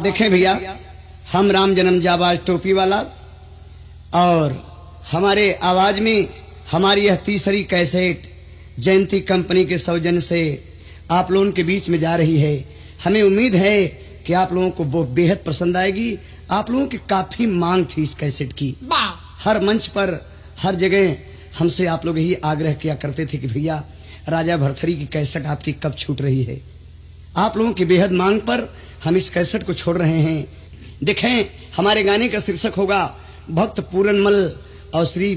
देखें भैया, हम राम जन्म जाबाज टोपी वाला और हमारे आवाज में हमारी यह तीसरी कैसेट जयंती कंपनी के सौजन्य से आप लोगों के बीच में जा रही है। हमें उम्मीद है कि आप लोगों को वो बेहद पसंद आएगी। आप लोगों की काफी मांग थी इस कैसेट की। हर मंच पर हर जगह हमसे आप लोग यही आग्रह किया करते थे कि भैया राजा भरथरी की कैसेट आपकी कब छूट रही है। आप लोगों की बेहद मांग पर हम इस कैसेट को छोड़ रहे हैं। देखें, हमारे गाने का शीर्षक होगा भक्त पूरनमल और श्री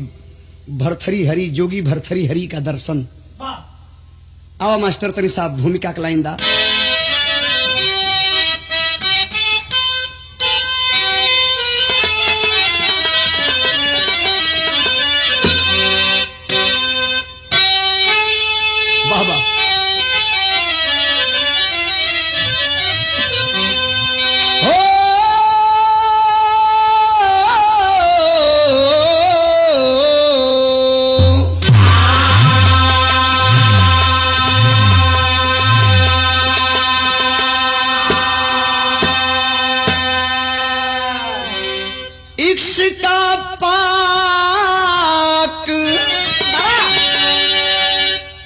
भरथरी हरि, जोगी भरथरी हरि का दर्शन। आओ मास्टर तनी साहब भूमिका का लाइन दा।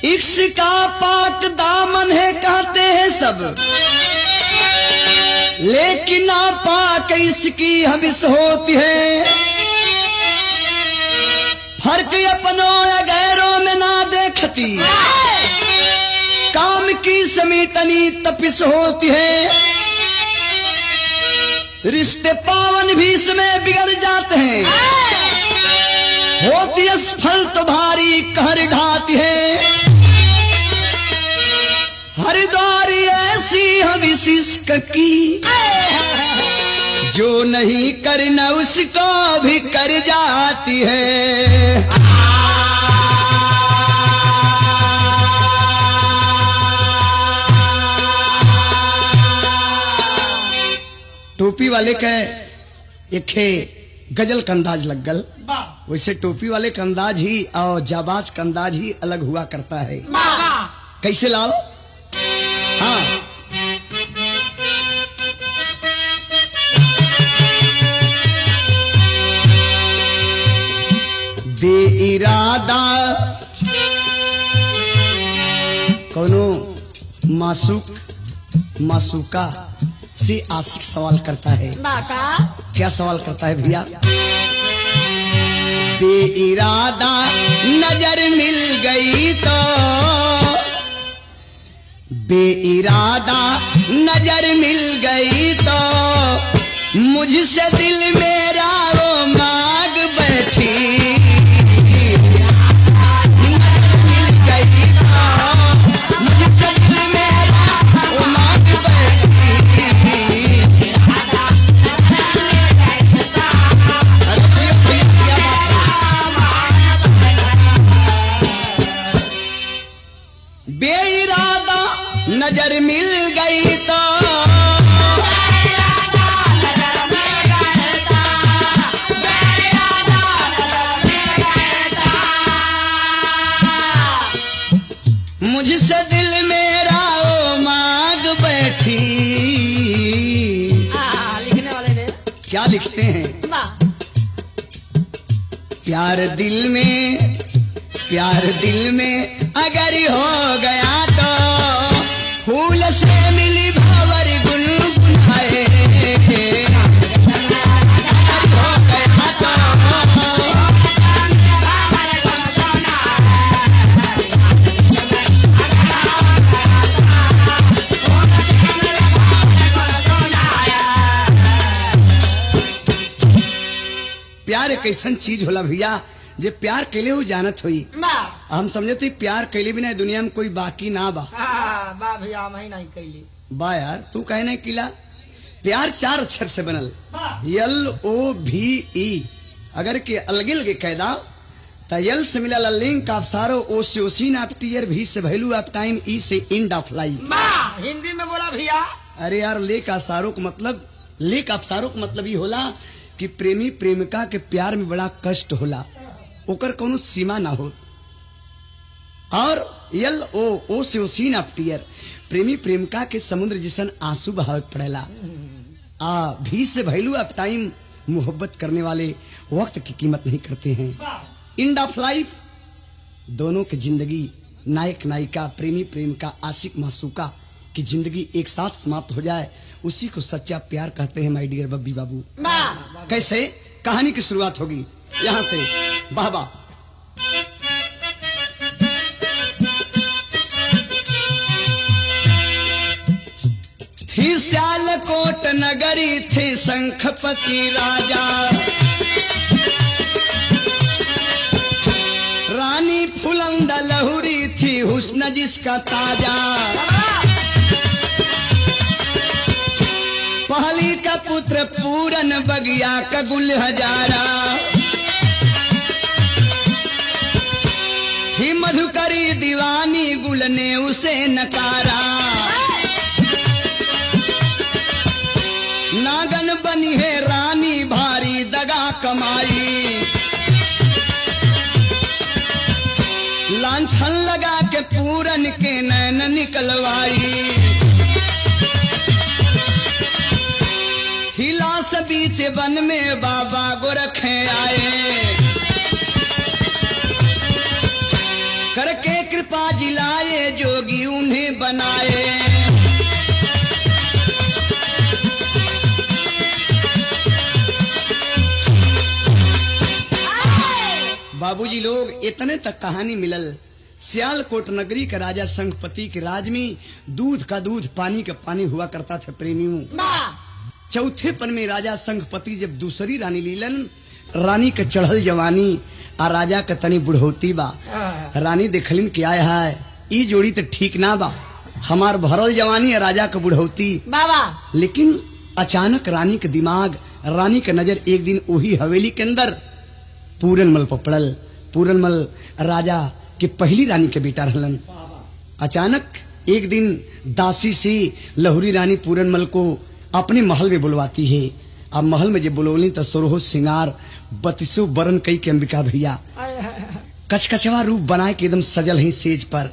इसका पाक दामन है कहते हैं सब, लेकिन नापाक इसकी हबिस होती है। फर्क अपनों या गैरों में ना देखती, काम की समीतनी तपिस होती है। रिश्ते पावन भी इसमें बिगड़ जाते हैं, होती असफल तो भारी कहर ढाती है। हरिद्वारी ऐसी हम इश्क की, जो नहीं करना उसको भी कर जाती है। टोपी वाले का एक गजल का अंदाज लग गल, वैसे टोपी वाले का अंदाज ही और जाबाज का अंदाज ही अलग हुआ करता है। कैसे लाओ? हाँ, बेइरादा कोनो मासूक मासूका से आशिक सवाल करता है। क्या सवाल करता है भैया? बेइरादा नजर मिल गई तो, बेइरादा नजर मिल गई तो, मुझसे दिल मेरा वो मांग बैठी। नजर मिल गई तो, मुझसे दिल मेरा वो मांग बैठी। बेइरादा नजर मिल गई तो, मुझसे दिल मेरा ओ मांग बैठी। लिखने वाले ने क्या लिखते हैं? प्यार दिल में, प्यार दिल में अगर हो गया तो, फूल से मिली भंवर गुनगुनाए। हो गया तो, प्यार एक ऐसा चीज होला भैया, जे प्यार कैले हो जानत हुई। हम समझते प्यार कैले बिना दुनिया में कोई बाकी ना बा। बा भैया मैं नहीं कैली बा यार, तू कहने किला प्यार 4 अक्षर से बनल, LOVE। अगर के अलगे अलगे कैदा तो यल से मिला लिंक ऑफ सारो, ओ से ओसीन ऑफ टीयर, भी से वैल्यू ऑफ टाइम, ई से एंड ऑफ लाइफ। हिंदी में बोला भैया। अरे यार, लेक ऑफ सारो का मतलब, लेक ऑफ सारो का मतलब ये होला कि प्रेमी प्रेमिका के प्यार में बड़ा कष्ट होला, ओकर कोनो सीमा ना हो। और LO से ओसीन ऑफ टीयर, प्रेमी प्रेमिका के समुद्र जैसन आंसू बहावे पड़ेला। भी से वैल्यू ऑफ टाइम, मोहब्बत करने वाले वक्त की कीमत नहीं करते हैं। एंड ऑफ लाइफ, दोनों की जिंदगी, नायक नायिका, प्रेमी प्रेमिका, आशिक मासूका की जिंदगी एक साथ समाप्त हो जाए, उसी को सच्चा प्यार कहते हैं माय डियर बब्बी बाबू। कैसे कहानी की शुरुआत होगी यहाँ से। बाबा थी सियालकोट नगरी, थे शंखपति राजा, रानी फुलंदा लहुरी थी, हुस्न जिसका ताजा, पहली का पुत्र पूरन, बगिया का गुल हजारा, थी मधुकरी दीवानी, गुल ने उसे नकारा, नागन बनी है रानी, भारी दगा कमाई, लांछन लगा के पूरन के नैन निकलवाई, हिलास बीच वन में बाबा गोरखे आए, करके कृपा जिलाए, जोगी उन्हें बनाए, बाबूजी लोग इतने तक कहानी मिलल। सियालकोट नगरी का राजा शंखपति के राज में दूध का दूध, पानी का पानी हुआ करता था प्रेमियों। चौथे पन में राजा शंखपति जब दूसरी रानी लीलन, रानी के चढ़ल जवानी आ राजा के तनी बुढ़ौती बा। रानी देखलिन कि आय हाय ई जोड़ी तो ठीक ना बा, हमार भरल जवानी राजा के बुढ़ौती बाबा। लेकिन अचानक रानी के दिमाग, रानी के नजर एक दिन वही हवेली के अंदर पूरनमल पर पड़ल। पूरनमल राजा के पहली रानी के बेटा रहलन। अचानक एक दिन दासी से लहुरी रानी पूरनमल को अपने महल में बुलवाती है। अब महल में जब बुलवली तो सोरहो सिंगार, बत्तीसों बरन कई के अंबिका भैया कचकचवा रूप बनाए के एकदम सजल है सेज पर।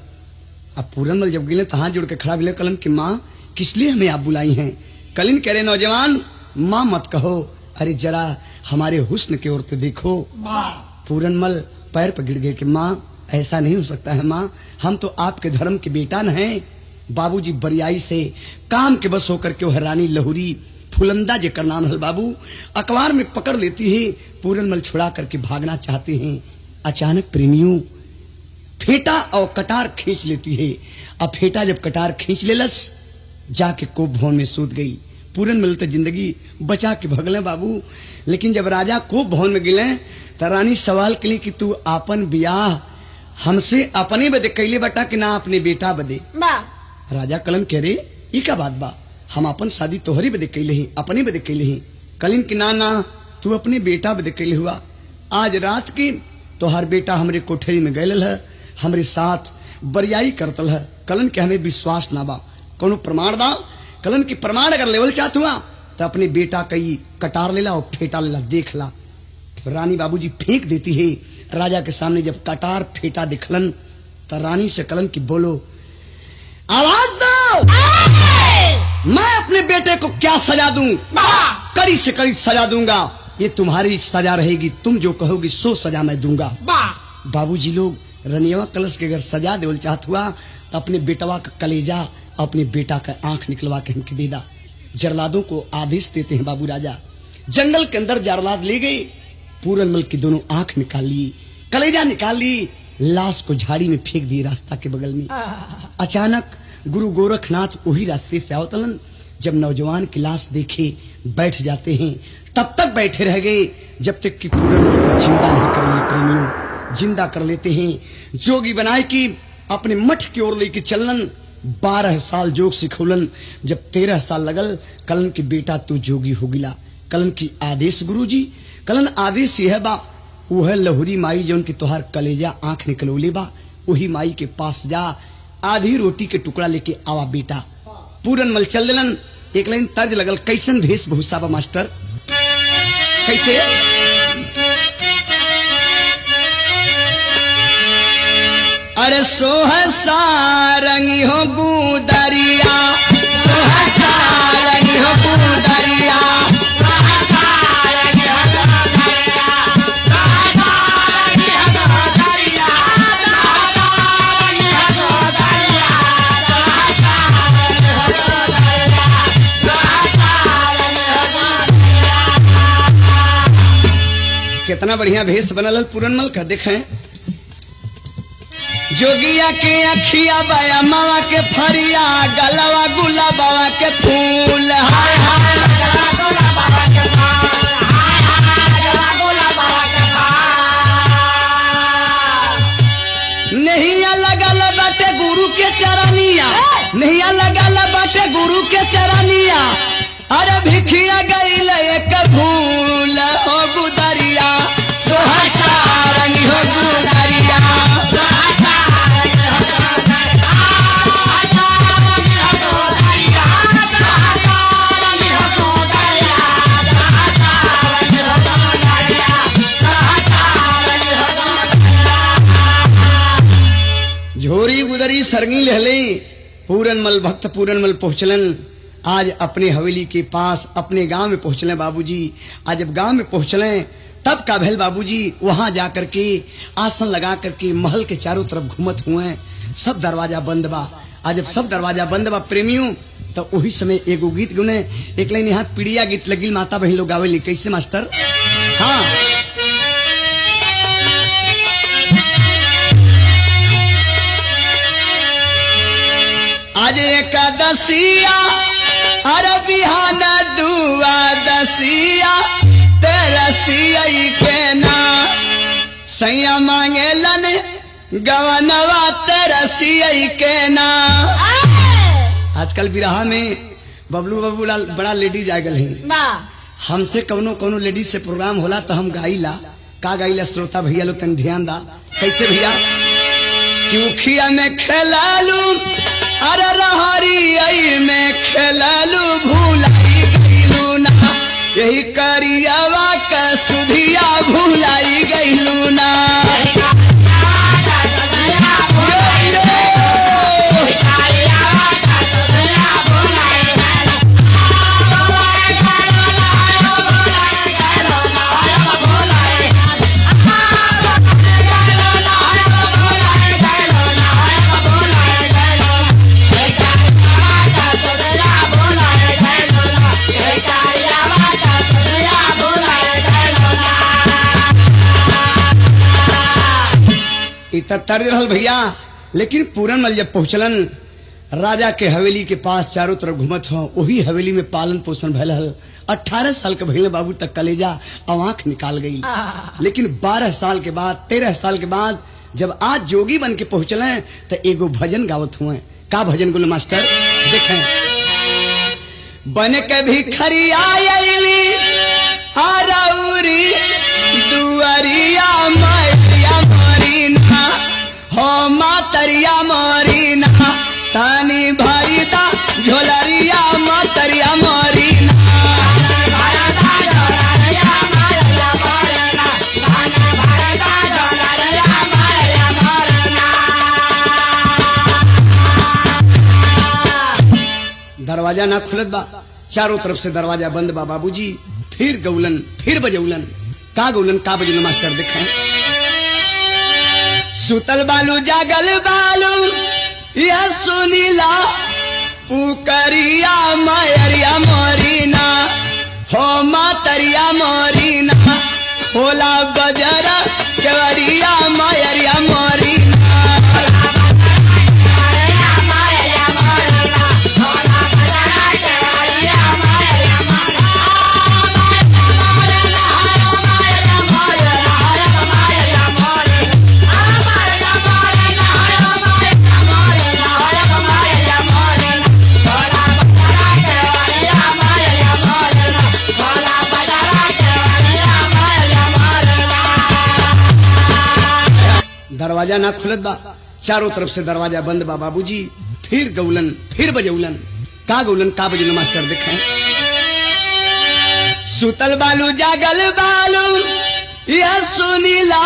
अब पूरनमल जब गिले तो हाथ जोड़ के खड़ा मिले, कलन की माँ किस लिए हमें आप बुलाई हैं? कलिन कह रहे नौजवान माँ मत कहो, अरे जरा हमारे हुस्न की ओर तो देखो। पूरनमल पैर पर गिर गए कि माँ ऐसा नहीं हो सकता है माँ, हम तो आपके धर्म के बेटा न हैं। बाबूजी बरियाई से काम के बस होकर के वह रानी लहुरी फुलंदा जेकर नाम है बाबू अखबार में पकड़ लेती है। पूरनमल छुड़ा करके भागना चाहते हैं। अचानक प्रेमियों फेटा और कटार खींच लेती है। अब फेटा जब कटार खींच लेलस जाके कोप भवन में सूत गई। पूरनमल तो जिंदगी बचा के भगले बाबू। लेकिन जब राजा कोप भवन में गिले तो रानी सवाल के लिए कि तू आपन ब्याह हमसे अपने बदे कैले बटा कि ना अपने बेटा बदे? राजा कलन कह रे ई का बात बा, हम अपन शादी तोहरी बदे कैले ही, अपने बदे कैले ही। कलिन कि ना ना तू अपने बेटा बदे कैले हुआ। आज रात की तोहर बेटा हमरे कोठरी में गयल है, हमरे साथ बरियाई करतल है। कलन के हमें विश्वास ना बा, कोनो प्रमाण दा। कलन की प्रमाण अगर लेवल चाहत हुआ तो अपने बेटा कई कटार लेला और फेटा लेला देख ला। तो रानी बाबूजी फेंक देती है राजा के सामने। जब कटार फेटा दिखलन तो रानी से कलन की बोलो आवाज दो, मैं अपने बेटे को क्या सजा दूं? कड़ी से कड़ी सजा दूंगा। ये तुम्हारी सजा रहेगी, तुम जो कहोगी सो सजा मैं दूंगा। बाबूजी लोग रनियवा कलश के अगर सजा देवल चाहत हुआ तो अपने बेटवा का कलेजा, अपने बेटा का आंख निकलवा के इनके दे दा। जरलादों को आदेश देते हैं बाबू राजा। जंगल के अंदर जरलाद ले गए, पूरनमल की दोनों आंख निकाल ली, कलेजा निकाल ली, लाश को झाड़ी में फेंक दी रास्ता के बगल में। अचानक गुरु गोरखनाथ वही रास्ते से आवतलन। जब नौजवान की लाश देखे बैठ जाते हैं। तब तक बैठे रह गए जब तक कि पूरनमल को जिंदा नहीं कर लिए। प्रेमियों जिंदा कर लेते हैं। जोगी बनाए कि अपने मठ की ओर लेके चलन। 12 साल जोग सिखौलन। जब 13 साल लगल कलन की बेटा तू जोगी हो गिला। कलन की आदेश गुरुजी, कलन आदेश यह बा वो है लहुरी माई जो उनकी तोहार कलेजा आंख निकलौले बा, वही माई के पास जा, आधी रोटी के टुकड़ा लेके आवा बेटा। पूरनमल चल दिलन। एक लाइन तर्ज लगल, कैसन वेशभूषा बा मास्टर? कैसे? अरे सोहसा रंगी हो गुदरिया, सोहसा रंगी हो गुदरिया, दरिया। कितना बढ़िया भेष बनल है पूरनमल का, देखें। जोगिया के अखिया बाया मावा के फरिया, गलवा गुलाबा के फूल। हाय हाय नहीं लगल बाटे गुरु के चरनिया, नहीं लगल बाटे गुरु के चरनिया। अरे भिखिया गईल एक भूल हो गुदरिया, सोहसा रंग हो गुदरिया। झोरी गुदरी सरगी लहले पूरनमल भक्त पूरनमल पहुंचलन। आज अपने हवेली के पास अपने गांव में पहुंचले बाबूजी। आज जब गांव में पहुंचले तब का भेल बाबूजी, वहां जाकर के आसन लगा करके महल के चारों तरफ घूमत हुए, सब दरवाजा बंद बा। आज जब सब दरवाजा बंद बा प्रेमियों, तो वही समय एगो गीत गुने, एक लाइन यहाँ पीड़िया गीत लगी, माता बहन लोग गावेली। कैसे मास्टर? हाँ, आज एकादशिया अरे बिहान दुआदशिया, तेरसिया के ना सैया मांगेलन गवनवा, तेरसिया के ना। आजकल बिरहा में बबलू बाबू बड़ा लेडीज आ गए हैं। हमसे कौनो कौनो लेडीज से प्रोग्राम होला तो हम गाइला, का गाइला श्रोता भैया लोग तन ध्यान दा। कैसे भैया? क्योंखिया में खेलालू, अरे रहरी में खेलालू, भूलाई गईलू ना, यही करियावा का सुधिया भूलाई गईलू ना। तर रहल भैया। लेकिन पूरनमल जब पहुंचलन राजा के हवेली के पास, चारों तरफ घूमत हो, वही हवेली में पालन पोषण भयल हल। 18 साल के भैया बाबू तक कलेजा और आंख निकाल गई। लेकिन 12 साल के बाद, 13 साल के बाद जब आज जोगी बन के पहुंचले तो एगो भजन गावत हुए। का भजन गुल मास्टर? देखें। बन के भिखरिया आईली आरौरी दुआरिया, मैया मरीना हो मातरिया मरीना, तानी भरीदा झोलरिया मातरिया मरीना। दरवाजा ना खुलत बा, चारों तरफ से दरवाजा बंद बा बाबूजी। फिर गौलन, फिर बजौलन। का गौलन, का बजौलन मास्टर? देखें। सुतल बालू जागल बालू या सुनीला, पुकरिया मैरिया मरीना हो मातरिया मरीना, होला बजरा केवरिया मैरिया मरीना। दरवाजा ना खुलत बा, चारों तरफ से दरवाजा बंद बा बाबूजी। फिर गौलन, फिर बजौलन। का गौलन, का बजौलन मास्टर? देखें। सुतल बालू जागल बालू या सुनीला,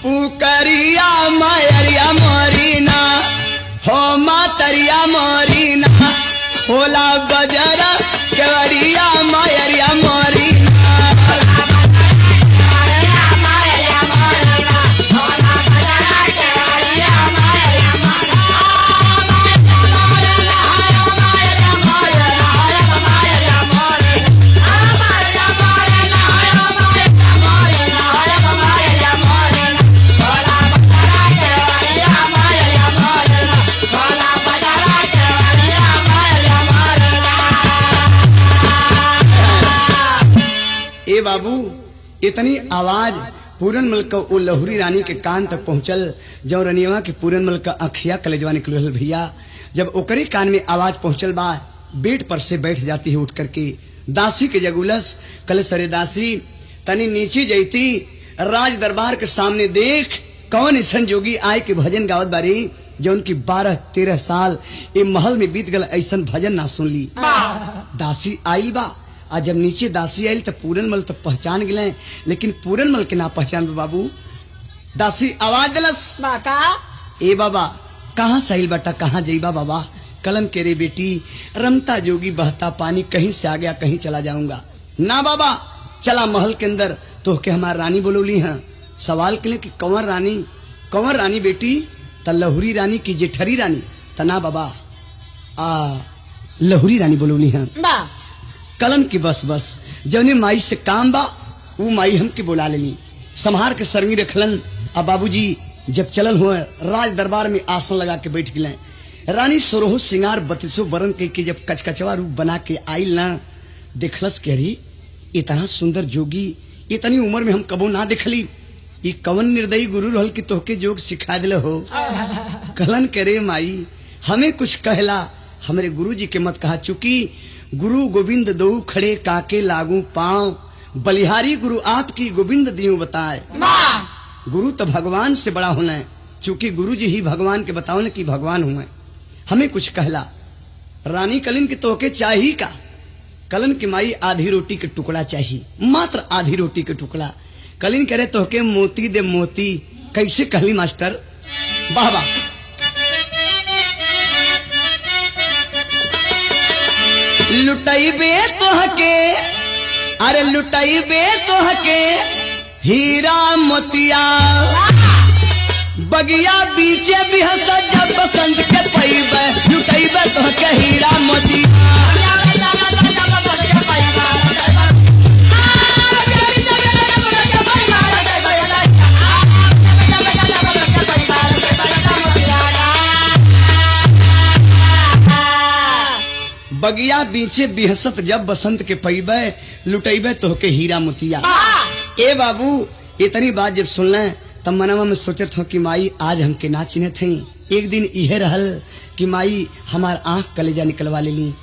पुकरिया मैरिया मरीना हो मातरिया मरीना, होला बजरा केवड़िया मायरिया मोरी बाबू इतनी आवाज पूरनमल का वो लहुरी रानी के कान तक पहुंचल। जो रनियवा के पूरनमल का अखिया कलेजवा निकल भैया। जब ओकरे कान में आवाज पहुंचल बा, बेड पर से बैठ जाती है उठ करके। दासी के जगुलस कल सरे दासी तनी नीचे जैती राज दरबार के सामने देख कौन ऐसा जोगी आए के भजन गावत बारी जो उनकी 12-13 साल ये महल में बीत गल ऐसा भजन ना सुन ली। दासी आई बा आ जब नीचे दासी आयल तो पूरनमल तो पहचान गए, लेकिन पूरनमल के ना पहचान बाबू। दासी आवाज दिलस बाका ए बाबा कहाँ सहिल बटा कहाँ जईबा बाबा। कलम के रे बेटी रमता जोगी बहता पानी कहीं से आ गया कहीं चला जाऊंगा। ना बाबा चला महल के अंदर तो के हमार रानी बोलोली हैं। सवाल के लिए कि कंवर रानी बेटी त लहुरी रानी की जेठरी रानी तना बाबा लहुरी रानी बोलोली हैं। कलन की बस जौने माई से काम बा वो माई हमके बुला लेनी संहार के सरंगी रखलन। अब बाबूजी जब चलल हुए राज दरबार में आसन लगा के बैठ गए। रानी सोरहो सिंगार 32 बरन के जब कचकचवा रूप बना के आइल ना देखलस के अरे इतना सुंदर जोगी इतनी उम्र में हम कबो ना देखली। ये कवन निर्दयी गुरु रहल कि तोहके जोग सिखा दिल हो। कलन करे माई हमें कुछ कहला हमारे गुरु जी के मत कहा, चूंकि गुरु गोविंद दो खड़े काके लागू पांव बलिहारी गुरु आपकी गोविंद दियो बताए। गुरु तो भगवान से बड़ा होना है, चूंकि गुरु जी ही भगवान के बताओ न कि भगवान हुए। हमें कुछ कहला रानी कलिन की तोहके चाहिए का। कलन की माई आधी रोटी के टुकड़ा चाहिए, मात्र आधी रोटी के टुकड़ा। कलिन करे तोहके मोती दे मोती। कैसे कहली मास्टर बाबा। लुटाइबे तोहके अरे लुटाइबे तोहके हीरा मोतिया बगिया बीचे बिहस जब बसंत के पैबे लुटाइबे तोहके हीरा मोतिया। बगिया बीचे बिहसत जब बसंत के पैबे लुटैबे तोहके हीरा मोतिया। ए बाबू इतनी बात जब सुनले तब मनवा में सोचत हो कि माई आज हमके ना चिन्हत थी। एक दिन इहे रहल कि माई हमार आंख कलेजा निकलवा लेली।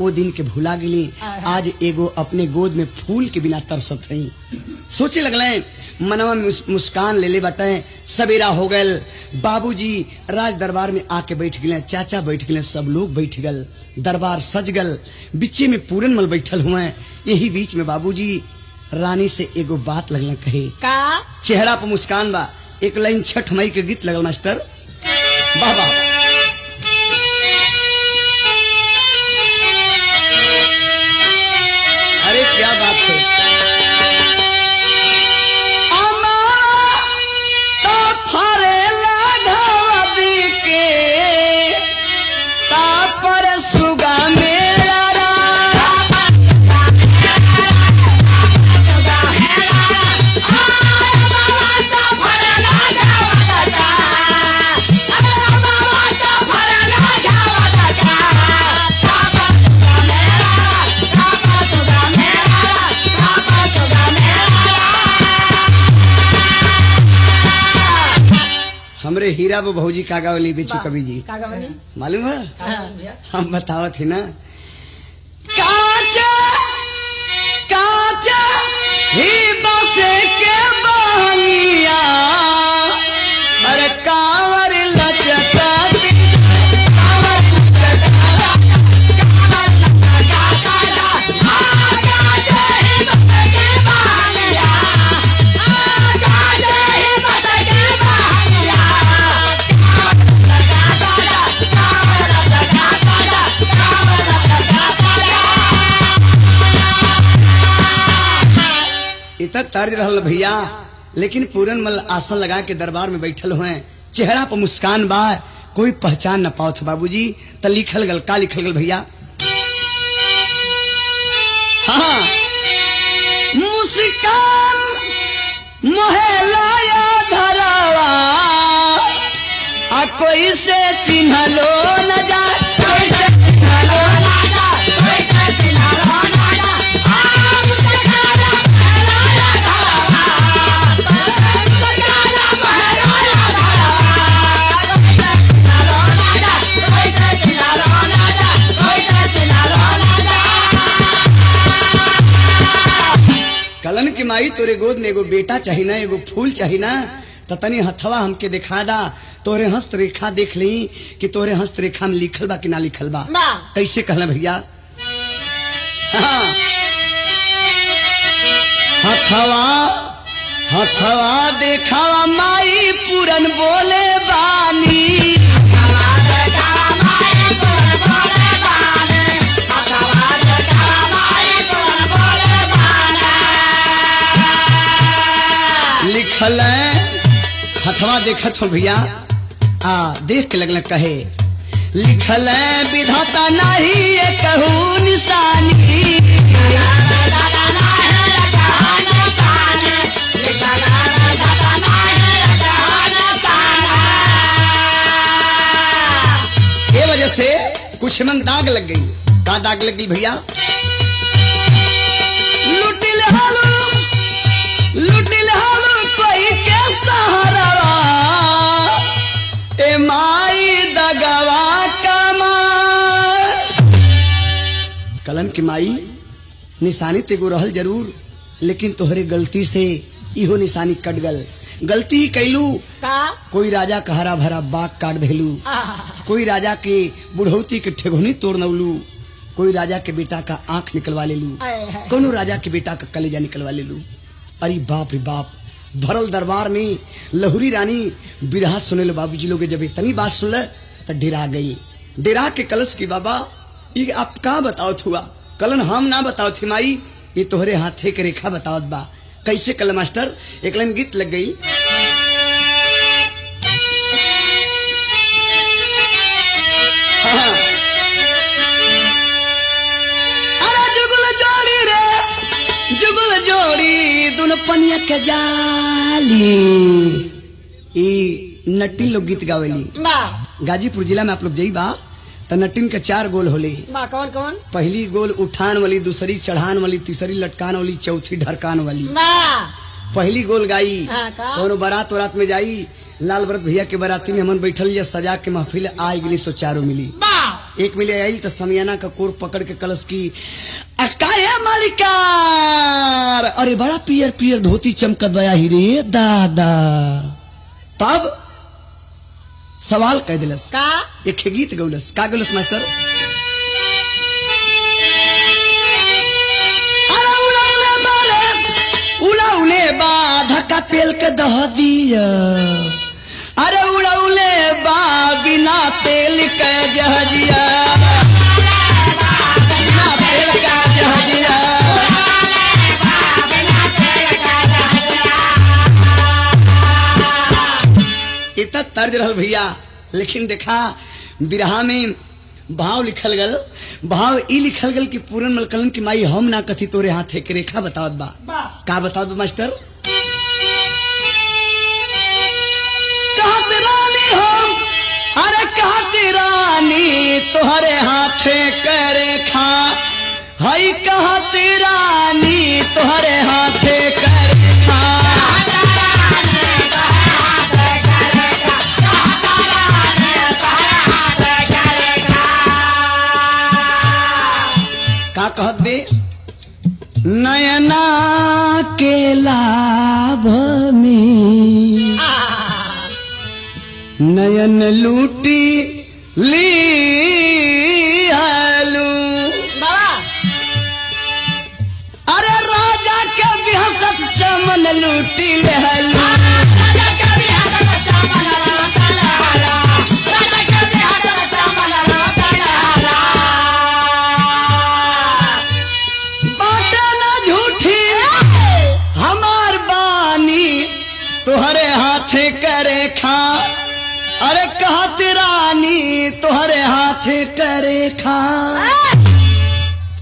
वो दिन के भुला गेली। आज एगो अपने गोद में फूल के बिना तरसत रही। सोचे लगले मनवा में मुस्कान ले ले बटे। सवेरा हो गल, बाबूजी राज दरबार में आके बैठ गए, चाचा बैठ गए, सब लोग बैठ गल, दरबार सज गल। बिच्चे में पूरनमल बैठल हुए। यही बीच में बाबूजी रानी से एगो बात लगल कहे का चेहरा पर मुस्कान बा। एक लाइन छठ मई के गीत लगल मास्टर बाबा। अरे क्या बात है। हमरे हीरा वो भौजी का गावली बेचू कवि जी मालूम है। हम बताओ थे ना काचा काचा ही बसे के बहनिया अरे कांवर लचका इतना तर्ज रहल भैया, लेकिन पूरन मल आसन लगा के दरबार में बैठल हुए, चेहरा पर मुस्कान बा, कोई पहचान न पाओ थे बाबूजी। त लिखल गल, का लिखल गल भैया? हाँ, मुस्कान मोहलाया धरावा, आ कोई से चिन्हलो न जा, कोई से चिन्हलो न जा, कोई से चिन्हलो न जा। कलन की माई तोरे गोद में एगो बेटा चाहिए ना, एगो फूल चाहिए ना, त तनी हथवा हमके दिखा दा, तोरे हस्त रेखा देख ली कि तोरे हस्त रेखा में लिखल बा कि ना लिखल बा। कैसे कहला भैया? हाँ। हथवा हथवा देखावा माई पूरन बोले बानी, लिखल हथवा देखत हो भैया, आ देख के लगल कहे, लिखल विधाता नहीं ये कहू निशानी, ये वजह से कुछ मन दाग लग गई। का दाग लग गई भैया? लुटिल हालू कोई के सहारा, ए माई दगवा कमा। कलम की माई निशानी तेगो रहल जरूर, लेकिन तोहरे गलती से इहो निशानी कट गल। गलती ही कैलू, कोई राजा का हरा भरा बाग काट देलू, कोई राजा के बुढ़ौती के ठेगुनी तोड़ नवलू, कोई राजा के बेटा का आंख निकलवा ले लू, कोनो राजा के बेटा का कलेजा निकलवा ले लू। अरे बाप रे बाप, भरल दरबार में लहुरी रानी बिरहा सुने लो बाबूजी लोग, जब इतनी बात सुन ल तो डेरा गई। डेरा के कलश की बाबा ये आप का बताओ थुआ? कलन हम ना बताओ थे माई, ये तोहरे हाथे के रेखा बताओ बा। कैसे कल मास्टर? एक लाइन गीत लग गई। दोनों पनिया के जाली, नट्टी लोग गीत गावेली। गाजीपुर जिला में आप लोग जाई बा तो नट्टिन के 4 गोल होली। कौन कौन? पहली गोल उठान वाली, दूसरी चढ़ान वाली, तीसरी लटकान वाली, चौथी ढरकान वाली। पहली गोल गाई कोनो बारात वरात में जाई, लाल भरत भैया के बाराती में हमन बैठल या सजा के महफिल आई गली, सो चारों मिली। एक मिले आई तो समियाना का कोर पकड़ के कलश की अकाया मालिकार, अरे बड़ा पियर पियर धोती चमकत बया ही रे दादा। तब सवाल कह दिलस का? एक गीत गौलस। का गौलस मास्टर? उड़ौले बा धक्का पेल के दह दिया, अरे उड़ौले बा बिना तेल के जहजिया, बिना तेल का जहजिया। इतना तर्ज रहल भैया, लेकिन देखा बिरहा में भाव लिखल गल। भाव ई लिखल गल कि पूरन मलकलन की माई हम ना कथी तोरे हाथे के रेखा बतावत बा। का बताओ बा मास्टर? कहत रानी हम, अरे कहत रानी तोहरे हाथे के रेखा, हई कहत रानी तोहरे हाथे के रेखा। का कहत बे? नयना के लाभ में नयन लूटी ली आलू, अरे राजा के बिहसत चमन लूटी लहलू। हम रेखा, अरे कहत रानी तोहरे हाथ करे खा।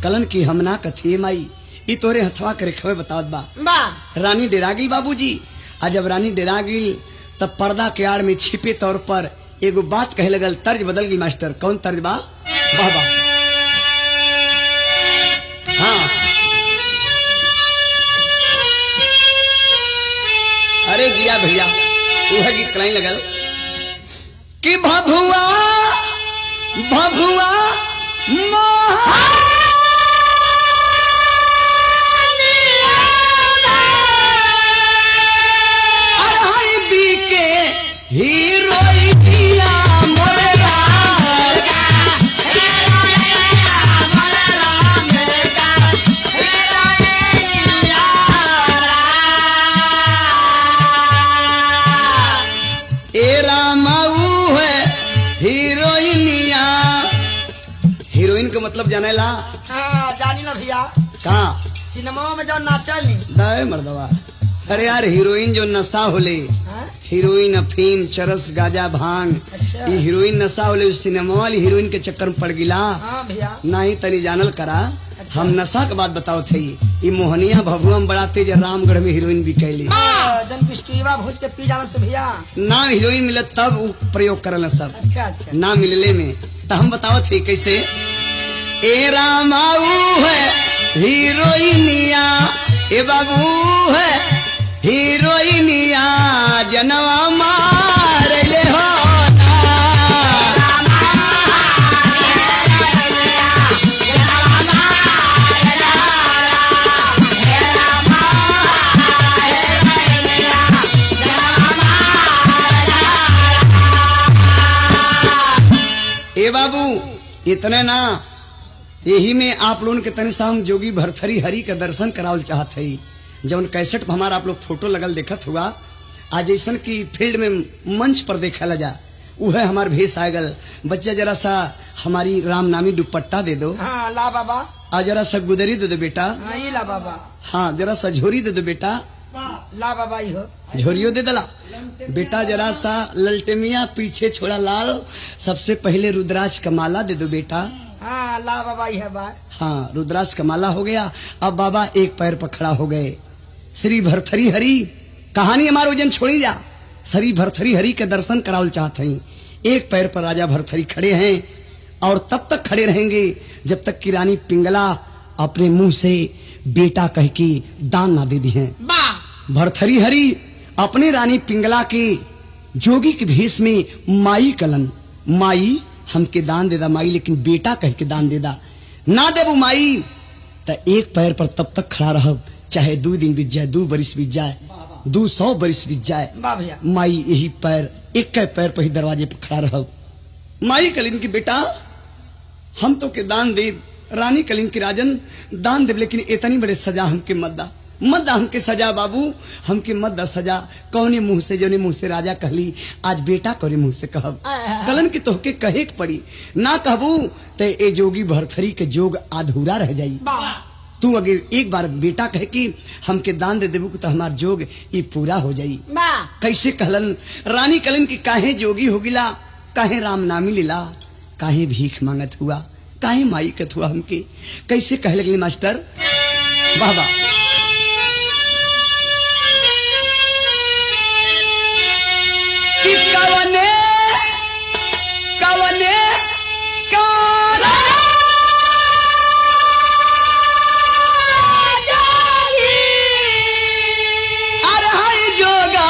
कलन की हम ना कथिए माई, ई तोरे हथवा करे खवे बतावत बा। रानी डेरा गई बाबूजी। आज जब रानी डेरा गई तब पर्दा के आड़ में छिपे तौर पर एगो बात कहे लगल। तर्ज बदल गई मास्टर। कौन तर्ज बा? वाह वाह। हाँ, अरे जिया भैया, वह गीत कलाई लगल कि भभुआ भभुआ हीरोइन का मतलब जाने ला? हाँ, जानी ना भैया। कहाँ? सिनेमा में जो नाचली दाए मर्दवा। अरे यार, हीरोइन जो नशा होले, हीरोइन अफीम चरस गाजा भांग, अच्छा। ये हीरोइन नशा होले। उस सिनेमा वाली हीरोइन के चक्कर में पड़ गिला। हाँ भैया। नहीं तनी जानल करा। अच्छा। हम नशा के बात बताओ थे। ये मोहनिया भभुआ में बड़ा तेज रामगढ़ में हीरोइन भी कैली। जन बिस्किटवा भूज के पी जाने से भैया ना हीरोइन मिले तब वो प्रयोग करल सब। अच्छा अच्छा। ना मिलले में तो हम बताओ थे कैसे। ए रामाऊ है हीरोइनिया, ए बाबू है हीरोइनिया, जनवा मार ले हो। ए बाबू इतने ना, यही में आप लोगों के तनि साम जोगी भरथरी हरि का दर्शन करावल चाहत है। जब कैसेट पर हमारा आप लोग फोटो लगल देखत हुआ, आज ऐसा की फील्ड में मंच पर देखा जा, वह हमार भेष आगल। बच्चा जरा सा हमारी राम नामी दुपट्टा दे दो। हाँ ला बाबा। और जरा सा गुदरी दे दो बेटा। हाँ ये ला बाबा। हाँ, जरा सा झोरी दे दो बेटा। ला बाबा ही हो। झोरियो दे दला बेटा। जरा सा ललटेमिया पीछे छोड़ा लाल। सबसे पहले रुद्राज का माला दे दो बेटा। हाँ ला बाबा ही है बा। हाँ, रुद्राज का माला हो गया। अब बाबा एक पैर पर खड़ा हो गए। श्री भरथरी हरि कहानी हमारे वजन छोड़ी जा। श्री भरथरी हरि के दर्शन करावल चाहते हैं। एक पैर पर राजा भरथरी खड़े हैं और तब तक खड़े रहेंगे जब तक कि रानी पिंगला अपने मुंह से बेटा कह के दान ना दे दी है। भरथरी हरि अपने रानी पिंगला के जोगी के भेष में माई कलन, माई हमके दान दे दा माई, लेकिन बेटा कह के दान दे दा। ना देबू माई तो एक पैर पर तब तक खड़ा रह, चाहे 2 दिन बीत जाए, 2 बरिस बीत जाए, 200 बरिस बीत जाए, माई यही पैर, एक पैर पर ही दरवाजे पर खड़ा रह। माई कलिन की बेटा हम तो के दान दे, रानी कलिन की राजन दान दे, लेकिन इतनी बड़े सजा हमके मत दा, मत दा हमके सजा बाबू, हमके मत दा सजा। कौने मुंह से, जोने मुंह से राजा कहली, आज बेटा कौने मुंह से कहब। कलन की तोहके कहे के पड़ी, ना कहबू तो ए जोगी भरथरी के जोग अधूरा रह जाई। तू अगर एक बार बेटा कहे कि हमके दान दे देबू तो हमार जोग ये पूरा हो जाई। कैसे कहलन रानी कलन की, काहे जोगी हो गिला, काहे राम नामी लीला, काहे भीख मांगत हुआ, काहे माई कत हुआ हमके। कैसे कह लगली मास्टर? वाह वाह। कि कवने कवने कारा जाई, अरे जोगा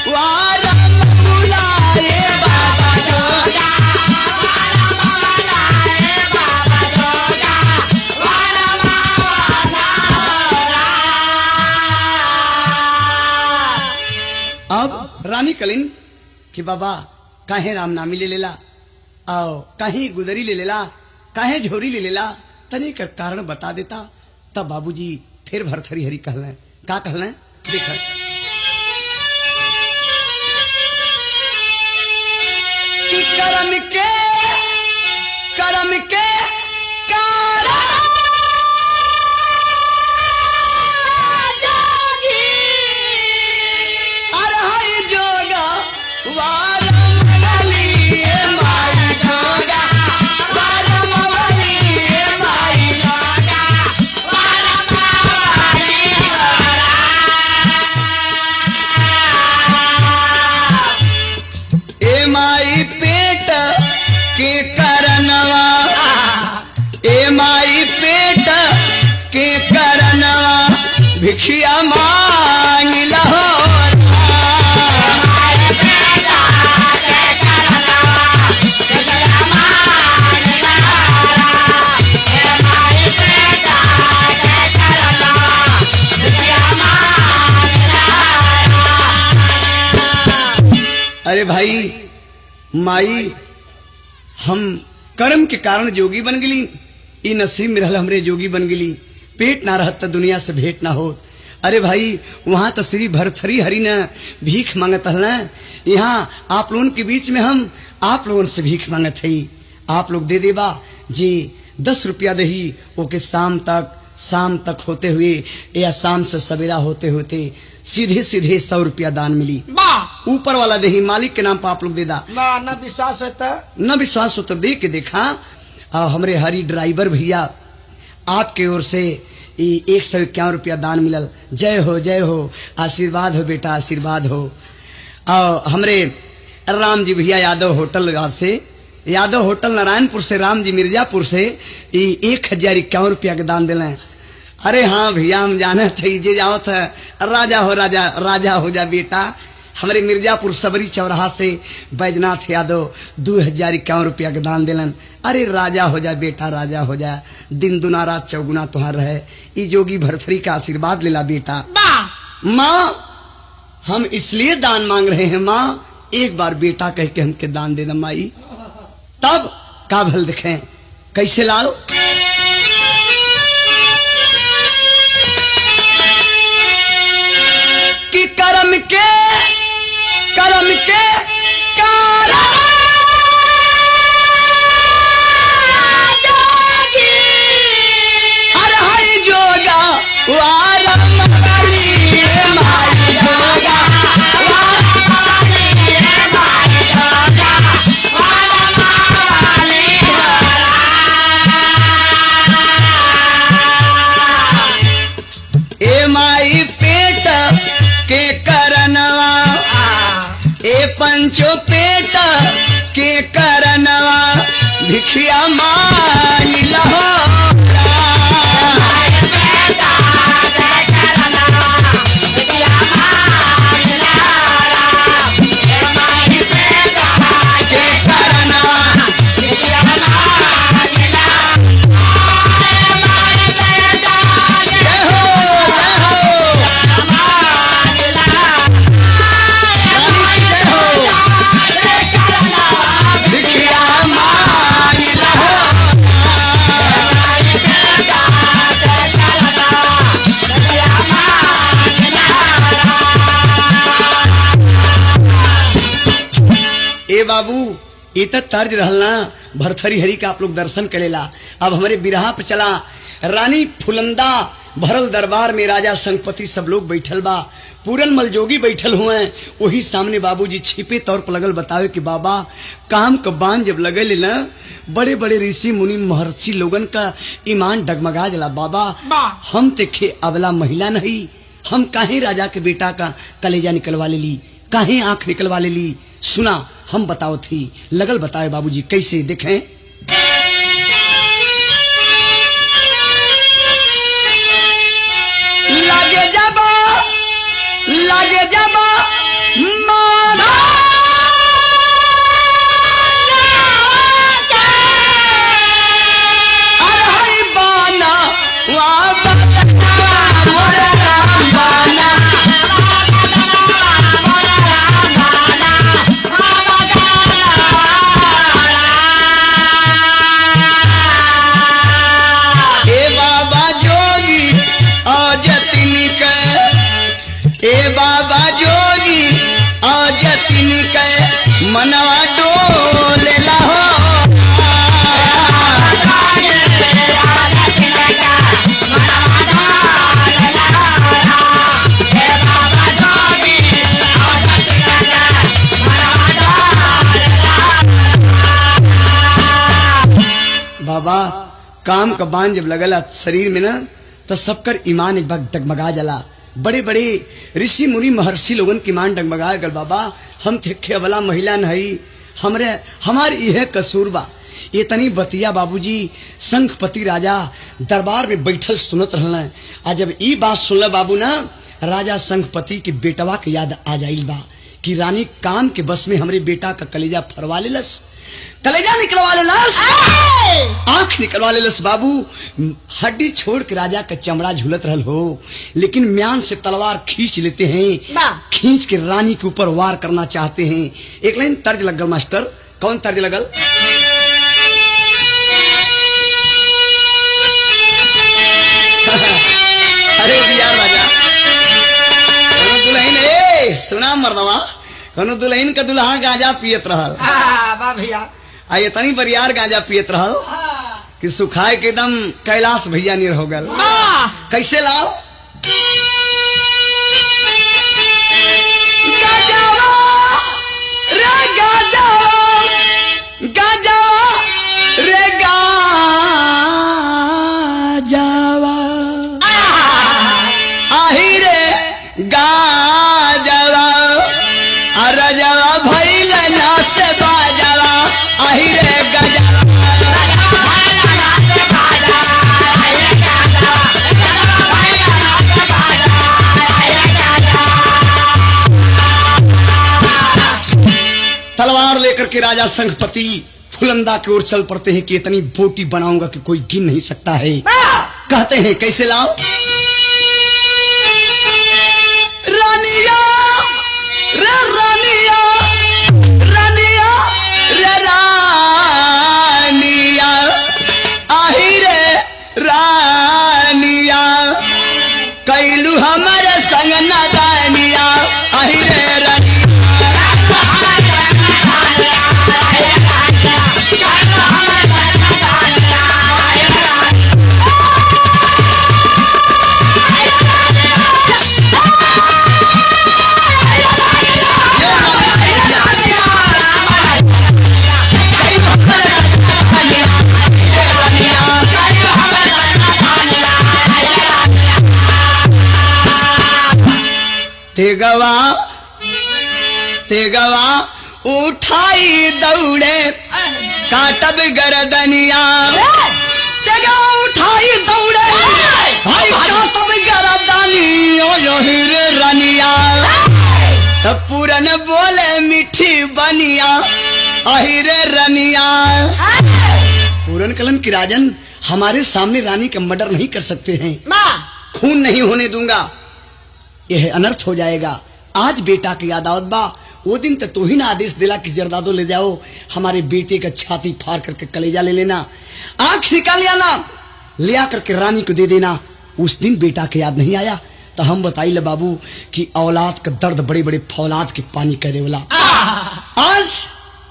वारा बुलाए बाबा जोगा, अब रानी कलिन कि बाबा काहे राम नामी ले लेला, आओ काहे गुदरी ले लेला, काहे झोरी ले लेला, तने कर कारण बता देता। तब बाबूजी फिर भरथरी हरि कहले, का कहले देख। कि करम के कारण जागी, अरे जोगा भिखिया मांग लहो अरे भाई माई हम कर्म के कारण जोगी बन गली, ई नसीब में रहल हमरे जोगी बन गली, पेट ना रहत त दुनिया से भेंट ना होत। अरे भाई वहां तो श्री भरथरी हरि ने भीख मांगत हल, यहाँ आप लोगों के बीच में हम आप लोगों से भीख मांगत है, आप लोग दे देबा जी 10 रुपया दही ओके शाम तक होते हुए या शाम से सवेरा होते होते सीधे 100 रुपया दान मिली। ऊपर वाला दही मालिक के नाम पर आप लोग दे दा। न विश्वास होता, न विश्वास हो तो दे के देखा। हमरे हरी ड्राइवर भैया आपके ओर से 151 रुपया दान मिलल। जय हो, आशीर्वाद हो बेटा, आशीर्वाद हो। हमरे राम जी भैया यादव होटल से, यादव होटल नारायणपुर से, राम जी मिर्जापुर से 1051 रुपया के दान दिले। अरे हाँ भैया हम जाने थे जे जाओ था राजा हो जा बेटा। हमारे मिर्जापुर सबरी चौराहा से बैजनाथ यादव 2051 रुपया के दान दिलन। अरे राजा हो जा बेटा, राजा हो जा, दिन दुना रात चौगुना तुहार रहे। ई जोगी भरथरी का आशीर्वाद लेला बेटा। माँ हम इसलिए दान मांग रहे हैं माँ, एक बार बेटा कह के हमके दान दे दे माई। तब का भल देखें कैसे लाल कि कर्म के हर हरि जोगा ए माई पेट के करनवा, ए पंचो पेट के करनवा, भिखिया मांग लहो बाबू इत तर्ज रहलना भरथरी हरि का आप लोग दर्शन करेला। अब हमारे बिरहा पे चला। रानी फुलंदा भरल दरबार में राजा संगपति सब लोग बैठल बा, पूरन मल जोगी बैठल हुए। वही सामने बाबूजी छिपे तौर पर लगल बतावे कि बाबा काम का बांध जब लगे ना, बड़े बड़े ऋषि मुनि महर्षि लोगन का ईमान डगमगा जला। बाबा हम देखे अबला महिला नहीं, हम काहे राजा के बेटा का कलेजा निकलवा ले ली, काहे आंख निकलवा ले ली। सुना हम बताओ थी, लगल बताए बाबूजी कैसे देखें। लागे जाबा माना अरे बाना मनवा डोले लाहो बाबा काम का बांध जब लगला शरीर में ना, तो सबकर ईमान एक बार डगमगा जला। बड़े बड़े ऋषि मुनि महर्षि लोगन की ईमान डगमगा गल। बाबा हम थे अबला महिला नहीं, हमारी यह कसूर बा, इतनी बतिया बाबूजी शंखपति राजा दरबार में बैठल सुनत रहल। आ जब ई बात सुनल बाबू ना, राजा शंखपति के बेटवा के याद आ जाइल बा कि रानी काम के बस में हमरे बेटा का कलेजा फरवा लेलस, कलेजा निकलवा लेलस, आंख निकलवा लेलस बाबू। हड्डी छोड़ के राजा का चमड़ा झूलत रहल हो, लेकिन म्यान से तलवार खींच लेते हैं, खींच के रानी के ऊपर वार करना चाहते हैं। एक लाइन तर्ज लगल मास्टर, कौन तर्ज लगल? अरे बियार राजा, कौनो दुल्हन सुना मर्दवा, कौनो दुल्हन का दुल्हा गांजा पियत रहल। भैया आ इतनी बरियार गांजा पियत रहल कि सुखाए के दम कैलाश भैया निर हो गल। कैसे लाओ? गाजावा रे गाजावा, गाजावा रे गाजावा, आही रे गाजावा, अरजावा भइल ना से बाजावा, आही रे गाजावा। तलवार लेकर के राजा शंखपति फुलंदा की ओर चल पड़ते हैं कि इतनी बोटी बनाऊंगा कि कोई गिन नहीं सकता है। कहते हैं कैसे लाओ? रानिया रे रानिया, रानिया रे रानिया, आही रे रानिया, कैलू हमारे संग नादानिया, आही रे रानिया। तेगवा तेगवा उठाई दौड़े काटब गरदनिया, तेगवा उठाई दौड़े भाई काटब गरदनिया, यही रे रनिया। तब पूरन बोले मीठी बनिया, अही रे रनिया। पूरन कलन की राजन, हमारे सामने रानी का मर्डर नहीं कर सकते हैं, खून नहीं होने दूंगा, यह अनर्थ हो जाएगा। आज बेटा की याद आवत बा, वो दिन तो तू ही ना आदेश दिला कि जरदादो ले जाओ, हमारे बेटे का छाती फाड़ करके कलेजा ले लेना, आंख निकाल आना, ले आकर के रानी को दे देना। उस दिन बेटा की याद नहीं आया तो हम बताई ले बाबू कि औलाद का दर्द बड़े बड़े फौलाद के पानी कर देवला। आज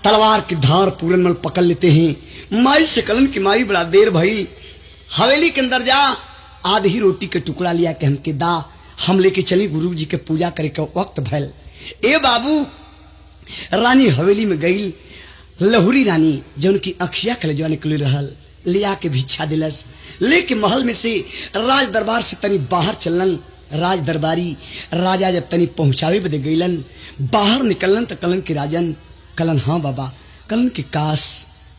तलवार की धार पूरनमल पकड़ लेते हैं। माई से कलन की माई बड़ा देर भई, हवेली के अंदर जा, आधी रोटी के टुकड़ा लिया के हमके दा, हम लेके चली गुरु जी के पूजा करे के वक्त भैल। ए बाबू, रानी हवेली में गई, लहुरी रानी जो उनकी अखिया कलेजवा निकली रहल, लिया के भिक्षा दिलस, लेके महल में से राज दरबार से तनी बाहर चलन। राज दरबारी राजा जब तनी पहुंचावे बदे गईलन, बाहर निकलन तो कलन के राजन, कलन हाँ बाबा, कलन के काश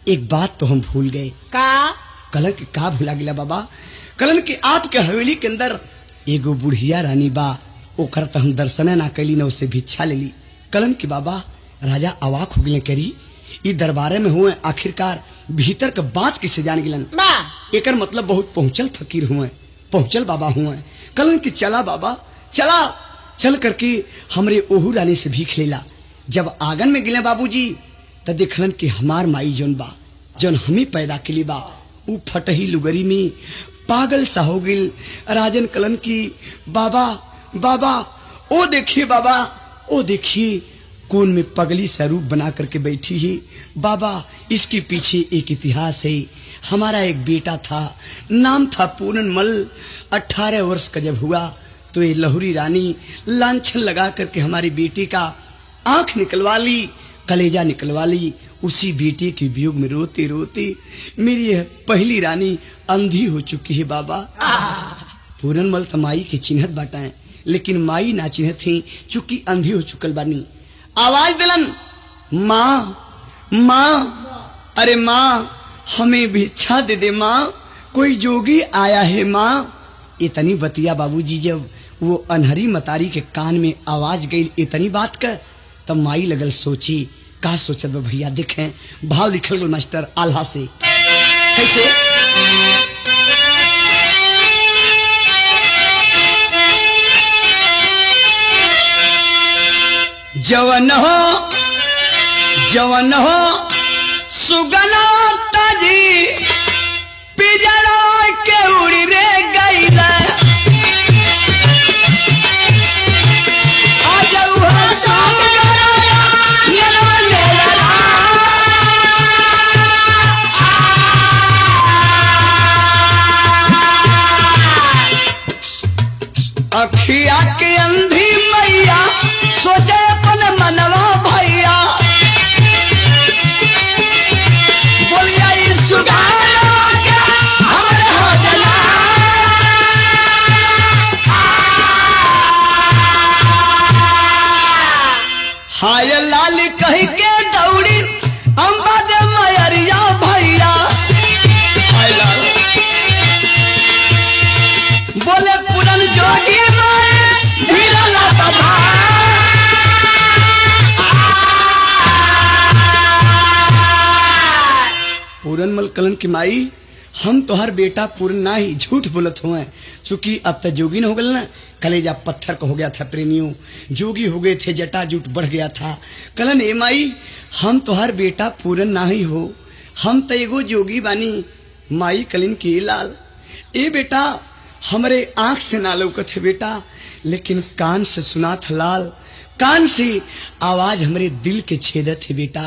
एक बात तो हम भूल गए। का? कलन के का भूला गिला बाबा? कलन के आपके हवेली के अंदर एगो बुढ़िया रानी बा, ओकर तो हम दर्शन ना कैली न उससे भिक्षा ले ली। कलन की बाबा राजा अवाक हो गए, करी ई दरबारे में हुए, आखिरकार भीतर के बात किसे जान गिलन, एकर मतलब बहुत पहुंचल फकीर हुए, पहुंचल बाबा हुए। कलन की चला बाबा चला, चल करके हमरे ओहू रानी से भीख लेला। जब आंगन में गिले बाबूजी तो देखलन कि हमार माई जोन बा, जोन हमी पैदा के बा, ऊ फटही लुगरी में पागल सा हो गिल। राजन कलन की बाबा बाबा ओ देखिए बाबा, ओ देखिए कोन में पगली सा रूप बना करके बैठी ही। बाबा इसके पीछे एक इतिहास है। हमारा एक बेटा था, नाम था पूरनमल। 18 वर्ष का जब हुआ तो ये लहुरी रानी लांछन लगा करके हमारी बेटी का आंख निकलवा ली, कलेजा निकलवा ली। उसी बेटे के वियोग में रोते रोते मेरी यह पहली रानी अंधी हो चुकी है बाबा। पूरनमल तो माई के चिन्हत बाटाएं, लेकिन माई ना चिन्हत थी, चूंकि अंधी हो चुकल बानी। आवाज दिलन, माँ माँ, अरे माँ हमें भिक्षा दे दे माँ, कोई जोगी आया है माँ। इतनी बतिया बाबूजी जब वो अनहरी मतारी के कान में आवाज गई इतनी बात का, तब माई लगल सोची का सोचत बा भैया। देखें भाव लिखल गल मास्टर आल्हा से कैसे। जवन हो सुगना ताजी पिजड़ा के उड़ी रे गई अखिया के अंधी मैया सोचे अपन मनवा भैया, बोलिया हमारे हो जना। हाय लाल कही के दौड़ी अम्बा दे मैरिया भैया। हाय लाल बोले पूरन जोगी पूरन मल कलन की माई, हम तोहर बेटा पूरन ना ही झूठ बोलत हुए, चूंकि अब तक जोगी न हो गल ना, कलेजा पत्थर का हो गया था प्रेमियों, जोगी हो गए थे, जटा जूट बढ़ गया था। कलन ए माई हम तोहर बेटा पूरन ना ही हो, हम तो एगो जोगी बानी। माई कलिन की लाल ए बेटा हमरे आंख से ना लौकत है बेटा, लेकिन कान से सुना था लाल, कान से आवाज हमरे दिल के छेदत है बेटा।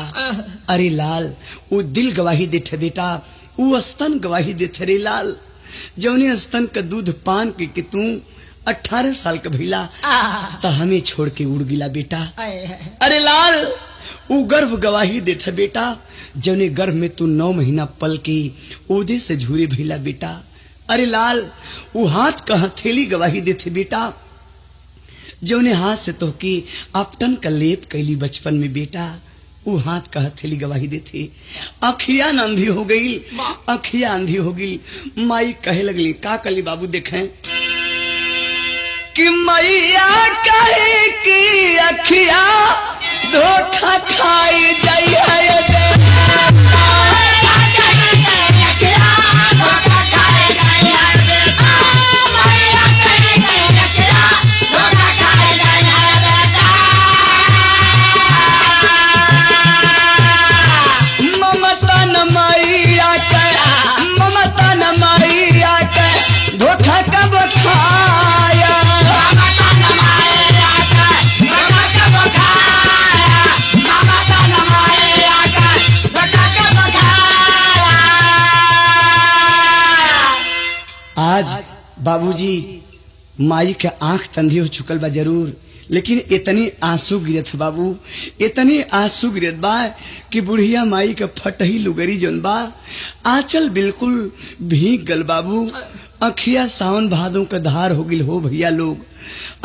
अरे लाल वो दिल गवाही देते बेटा, वो स्तन गवाही देते रे लाल, जौने स्तन का दूध पान के तू 18 साल का भैला तो हमें छोड़ के उड़ गिला बेटा। अरे लाल वो गर्भ गवाही देते बेटा, जौने गर्भ में तू 9 महीना पल की ओदे से झूरे भैला बेटा। अरे लाल वो हाथ का हथेली गवाही देते बेटा, जौने हाथ से तो की अपटन का लेप कैली बचपन में बेटा, वो हाथ का हथेली गवाही देते। अखिया अंधी हो गई, अखिया अंधी हो गई। माई कहे लगली का कली बाबू देखें कि मैया कहे कि अखिया धोखा खाई जाई है। आज बाबूजी माई के आंख तंधी हो चुकल बा जरूर, लेकिन इतनी आंसू गिरत बाबू, इतनी आंसू गिरत बा कि बुढ़िया माई के फटही लुगरी जोन बा आंचल बिल्कुल भीग गल बाबू। अखिया सावन भादों का धार हो गिल हो भैया लोग,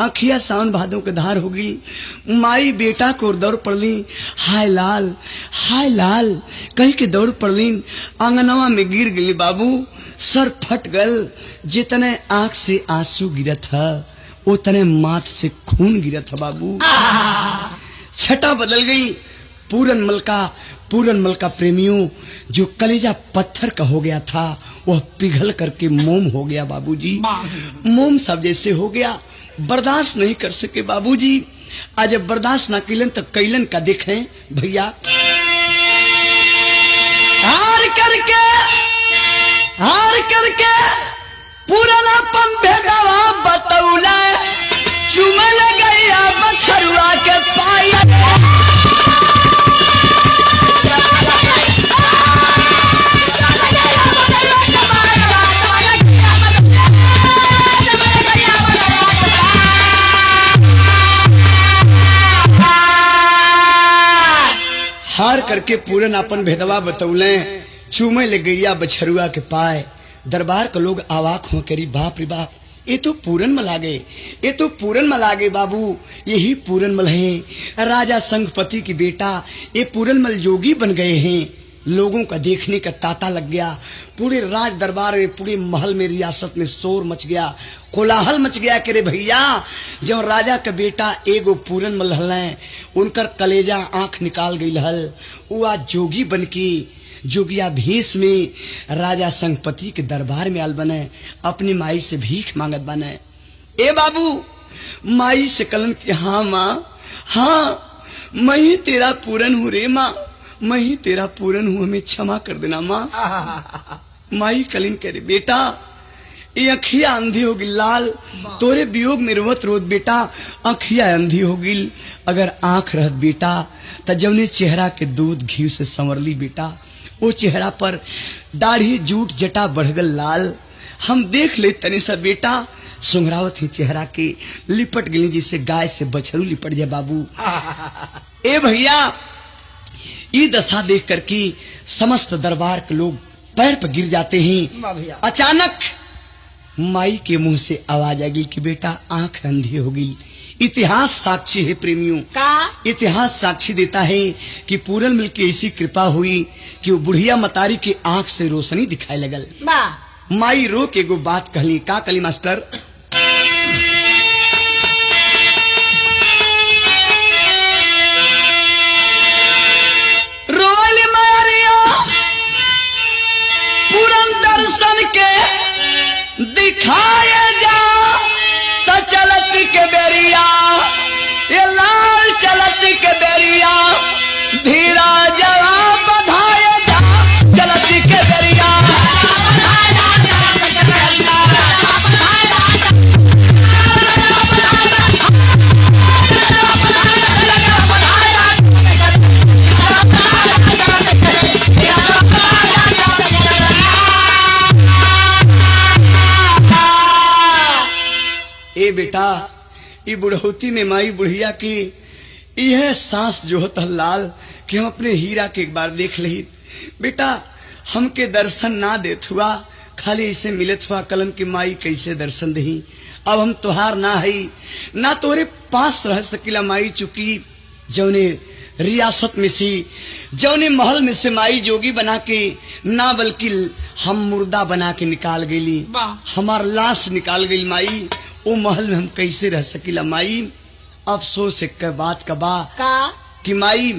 अखिया सावन भादों का धार हो गिल। माई बेटा को दौड़ पड़ली, हाय लाल कहीं के दौड़ पड़ली, आंगनवा में गिर गई बाबू, सर फट गल। जितने आंख से आंसू गिरत है उतने माथ से खून गिरत है बाबू। छटा बदल गई। पूरन मल का प्रेमियों जो कलेजा पत्थर का हो गया था वह पिघल करके मोम हो गया बाबूजी, मोम सब जैसे हो गया। बर्दाश्त नहीं कर सके बाबूजी, आज जब बर्दाश्त ना कैलन तो कैलन का देखें भैया। हार करके पुरानापन भेदवा बतौला, चुमल गया बछरुआ के पाया। हार करके पूरन अपन भेदवा बतौले, चूमे ले गैया बछरुआ के पाए। दरबार के लोग आवाक हो करी, बाप रे बाप, ये तो पूरन मल आ गए, ये तो पूरन मल आ गए बाबू, यही पूरन मल है, राजा संघपति की बेटा, ये पूरन मल जोगी बन गए हैं। लोगों का देखने का तांता लग गया। पूरे राज दरबार में, पूरे महल में, रियासत में शोर मच गया, कोलाहल मच गया कि रे भैया, जब राजा का बेटा एगो पूरन मल हल, उनकर कलेजा आंख निकाल गई हल, वो आज जोगी बन के, जोगिया भेष में राजा संगपति के दरबार में आल बने, अपनी माई से भीख मांगत बने। ए बाबू, माई से कलन कि हाँ माँ, हाँ मैं ही तेरा पूरन हूँ रे माँ, मैं ही तेरा पूरन हूँ, हमें क्षमा कर देना माँ। माई कलिन कह रे बेटा, ये अखिया अंधी होगी लाल, तोरे वियोग में रोवत रोत बेटा अखिया अंधी होगी। अगर आंख रहत बेटा त जौने चेहरा के दूध घी से संवरली बेटा, वो चेहरा पर दाढ़ी जूट जटा बढ़गल लाल, हम देख ले तनी सा बेटा। सुंघरावत ही चेहरा के लिपट गई जिससे गाय से बछरू लिपट जाए बाबू। ए भैया, ये दशा देख करके समस्त दरबार के लोग पैर पर गिर जाते हैं। अचानक माई के मुंह से आवाज आ गई कि बेटा आंख अंधी हो गई। इतिहास साक्षी है प्रेमियों, इतिहास साक्षी देता है कि पूरन मिल की ऐसी कृपा हुई कि वो बुढ़िया मतारी की आंख से रोशनी दिखाए लगल। माई रो के एगो बात कहली, का कहली मास्टर? रोल मारिया पूरन दर्शन के दिखाए जा, त चलत के बेरिया, ये लाल चलत के बेरिया, धीरा जरा बधाए जा, चलत के बेरिया। ए बेटा, ये बुढ़ौती में माई बुढ़िया की यह सांस जो होता लाल कि हम अपने हीरा के एक बार देख ली। बेटा हमके दर्शन ना देत हुआ, खाली इसे मिलत हुआ कलन की माई कैसे दर्शन दही। अब हम तुहार ना है ना तोरे पास रह सकिला माई, चुकी जौने रियासत में सी, जौने महल में से माई जोगी बना के ना, बल्कि हम मुर्दा बना के निकाल गई, हमार लाश निकाल गई माई। वो महल में हम कैसे रह सकिला माई। अफसोस के बात का बा कि माई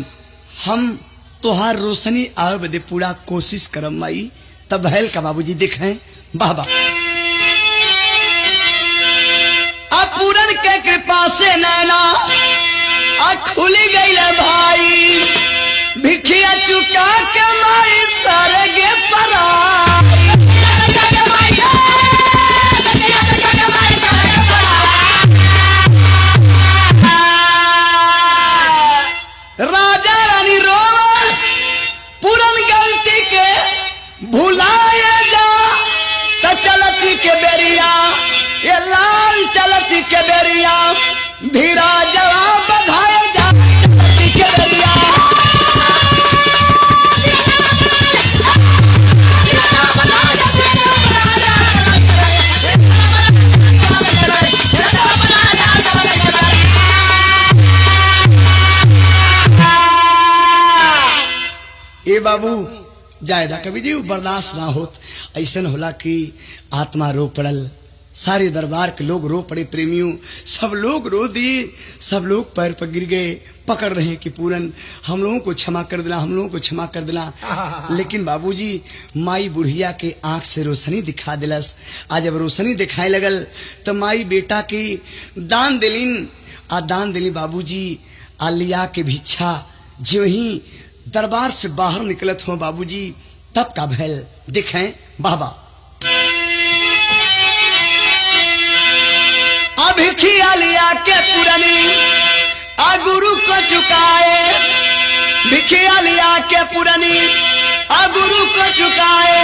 हम तोहार रोशनी आवे बदे पूरा कोशिश करम माई। तब भैल का बाबूजी देखें बाबा पूरन के कृपा से नैना खुली गई भाई, भिखिया चुका के माई सरगे पराई। राजा रानी रोवन पूरन गलती के भुलाए जा, त चलती के बेरिया, ये लाल चलती के बेरिया, धीरा जरा बधाए जा, चलती के बेरिया। ए बाबू जायदा कभी जी बर्दाश्त ना होत, ऐसा होला कि आत्मा रो पड़ल। सारे दरबार के लोग रो पड़े प्रेमियों, सब लोग रो दिए, सब लोग पैर पर गिर गए, पकड़ रहे कि पूरन हम लोगों को क्षमा कर देना, हम लोगों को क्षमा कर देना। लेकिन बाबूजी माई बुढ़िया के आंख से रोशनी दिखा दिलस। आज जब रोशनी दिखाए लगल तो माई बेटा की दान दिलीन, आ दान दिली बाबूजी आलिया के भिक्षा। जो ही दरबार से बाहर निकलत हो बाबूजी, तब का भैल दिखें बाबा। भिखिया लिया के पुरानी आ गुरु को चुकाए, भिखिया लिया के पुरानी आ गुरु को चुकाए,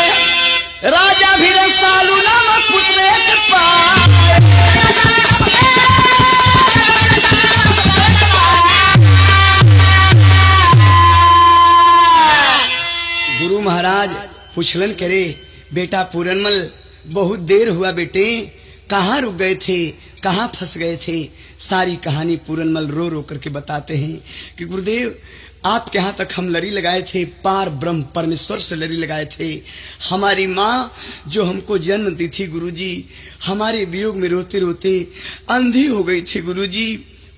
राजा भी रसालू नाम पुत्र के पाए। गुरु महाराज पूछलन करे, बेटा पूरनमल बहुत देर हुआ बेटे, कहाँ रुक गए थे, कहाँ फंस गए थे। सारी कहानी पूरनमल रो रो करके बताते हैं कि गुरुदेव आपके यहाँ तक हम लड़ी लगाए थे, पार ब्रह्म परमेश्वर से लड़ी लगाए थे। हमारी माँ जो हमको जन्म दी थी गुरुजी, हमारे वियोग में रोते रोते अंधी हो गई थी गुरुजी।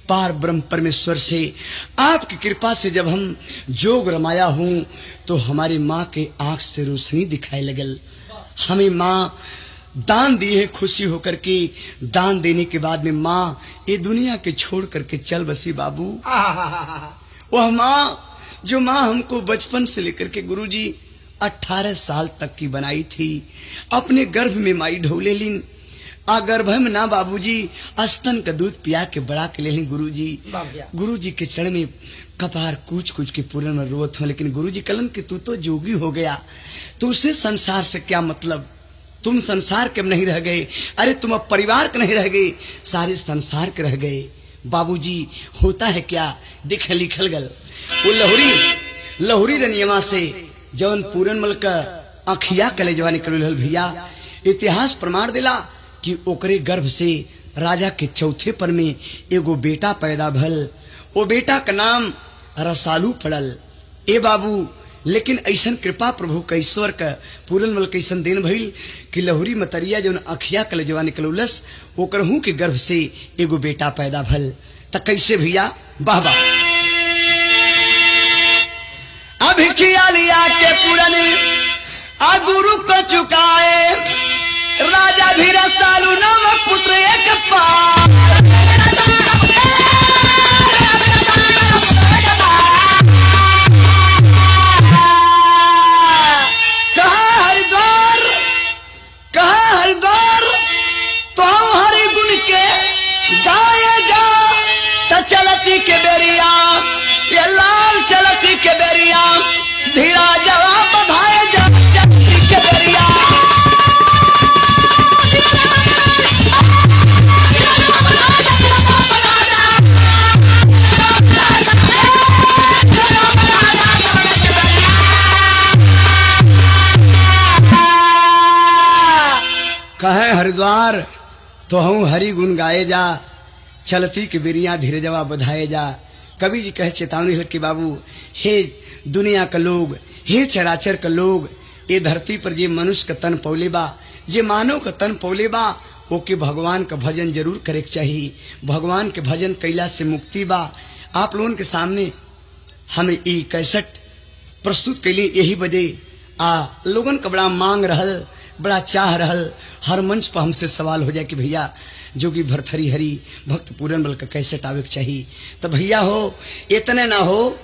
पार ब्रह्म परमेश्वर से आपकी कृपा से जब हम जोग रमाया हूँ तो हमारी माँ के आंख से रोशनी दिखाई लगल। हमें माँ दान दी है खुशी होकर के। दान देने के बाद में माँ ये दुनिया के छोड़ करके चल बसी बाबू। वह माँ जो माँ हमको बचपन से लेकर के गुरुजी 18 साल तक की बनाई थी, अपने गर्भ में माई ढोले लीन। गर्भ में ना बाबूजी स्तन का दूध पिया के बड़ा के ले ली गुरुजी। गुरुजी के चरण में कपार कूच कूच के पूरन में रोत हूं, लेकिन गुरुजी कलन कि तू तो जोगी हो गया, तुझसे संसार से क्या मतलब, तुम संसार के नहीं रह गए, अरे तुम अब परिवार के नहीं रह गए, सारे संसार के रह गए। बाबूजी होता है क्या, दिख लिखल गल वो लहुरी रनियमा से जवन पूरनमल का अखिया कलेजवा निकल भैया। इतिहास प्रमाण दिला कि ओकरे गर्भ से राजा के चौथे पर में एगो बेटा पैदा भल। वो बेटा का नाम रसालू पड़ल। ए बाबू, लेकिन ऐसन कृपा प्रभु का ईश्वर का पूरनमल के ऐसन दिन भइल कि लहुरी मतरिया जवन अखिया कलेजवा निकलौलस ओकरहू के गर्भ से एगो बेटा पैदा भल। त कैसे भैया, वाह वाह। अभी किया लिया के पूरन गुरु को चुकाए, राजा भी रसालू नाम पुत्र एक पार। कहा हरिद्वार तो हम हरि गुण के गाए जा, तो चलती के बेरिया ये लाल चलती के बेरिया, धीरा जवाब बधाए जा चलती के बेरिया। कहे हरिद्वार तो हूँ हरि गुण गाए जा, चलती के बिरिया धीरे जवा बधाए जा। कवि जी कहे चेतावनी है कि बाबू, हे दुनिया का लोग, हे चराचर का लोग, ये धरती पर जे मनुष्य का तन पौले बा, जे मानव का तन पौले बा, ओके भगवान का भजन जरूर करे के चाहिए। भगवान के भजन कैला से मुक्ति बा। आप लोगों के सामने हम ये कैसेट प्रस्तुत कैली यही बदे लोगन का बड़ा मांग रहल, बड़ा चाह रहल। हर मंच पर हमसे सवाल हो जाए कि भैया जोगी भरथरी हरि भक्त पूरनमल का कैसेट आवे के चाहिए। तो भैया हो इतने ना हो,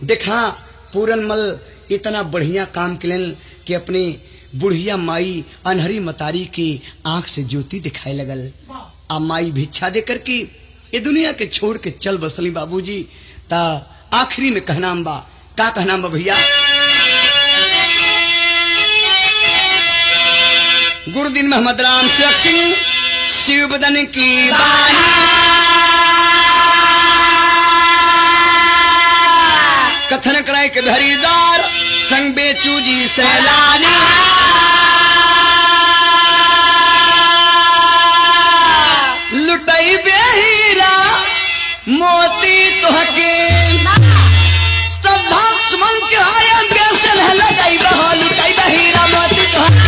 देखा पूरनमल इतना बढ़िया काम किलन कि अपने बुढ़िया माई अनहरी मतारी की आंख से ज्योति दिखाए लगल। आ माई भिक्षा दे करके ये दुनिया के छोड़ के चल बसली बाबूजी। ता आखिरी में कहनाम बा, का कहनाम बा भैया, गुरुदीन मोहम्मद राम शेख सिंह शिव बदन की बानी, कथन कराए के हरिद्वार संग बेचू जी सैलानी। लुटाई बेहीरा मोती तोहके स्तब्धा सुमन चढ़ाया बेसन है लगाई बहा। लुटाई बेहीरा मोती तोहके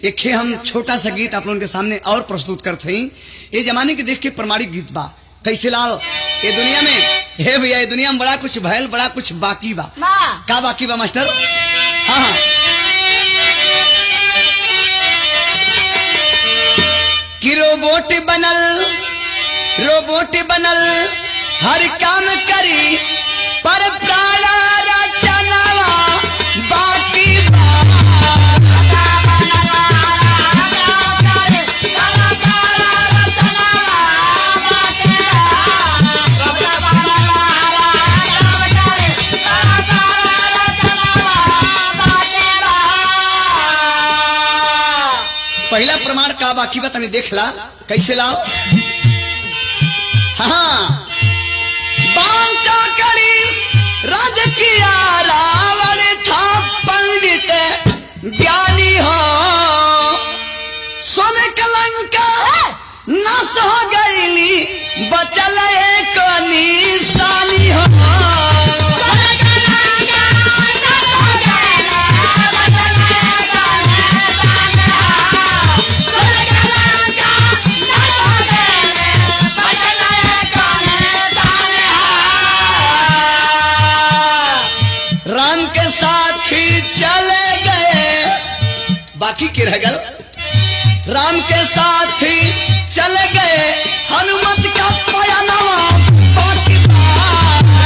एक हम छोटा सा गीत आप लोगों के सामने और प्रस्तुत करते हैं। ये जमाने के देख के प्रमाणिक गीत बा। कैसे लाओ ये दुनिया में, हे भैया ये दुनिया में बड़ा कुछ भयल, बड़ा कुछ बाकी बा। का बाकी बा मास्टर? हाँ कि रोबोट बनल हर काम करी, पर काला रचनावा बाकी बा। पहला प्रमाण का बाकी बा, तनी देख ला कैसे लाओ। हाँ बांचा करी राजकिया रावण था पंडित ज्ञानी हो। नाश हो गईली बचल एक निशानी हो राम के साथी चले गए बाकी के रह गल राम के साथी चले गए हनुमत का पयनवा बाकी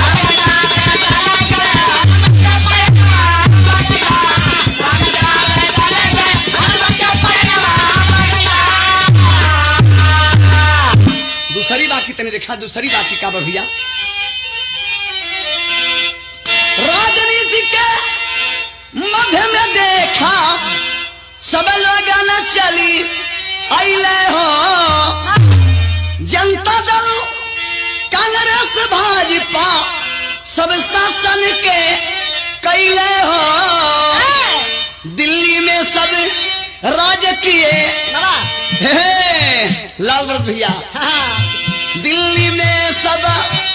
दूसरी बाकी तने देखा दूसरी बाकी का भैया राजनीति के मध्य में देखा सब लोग न चली अले हो जनता दल कांग्रेस भाजपा सब शासन के कैले हो दिल्ली में सब राज किए लाल भैया दिल्ली में सब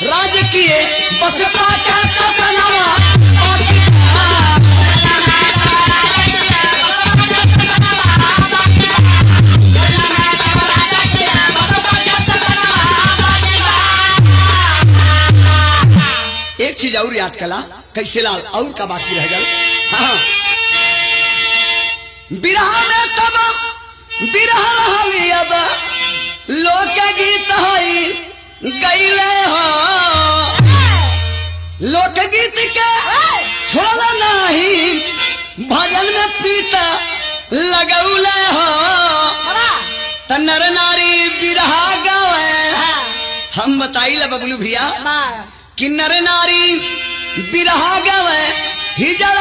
राज किए बसपा का शासनवा एक चीज और याद कला कैसे लाल और का बाकी रह गल हाँ बिरहा में तब बिरहा रहली अब लोकगीत हई गईले हो लोकगीत के छोड़ा नहीं भजन में पीता लगौले हो त नर नारी बिरहा गावे हम बताई ला बबलू भैया कि नर नारी बिरहा गावे हिजड़ा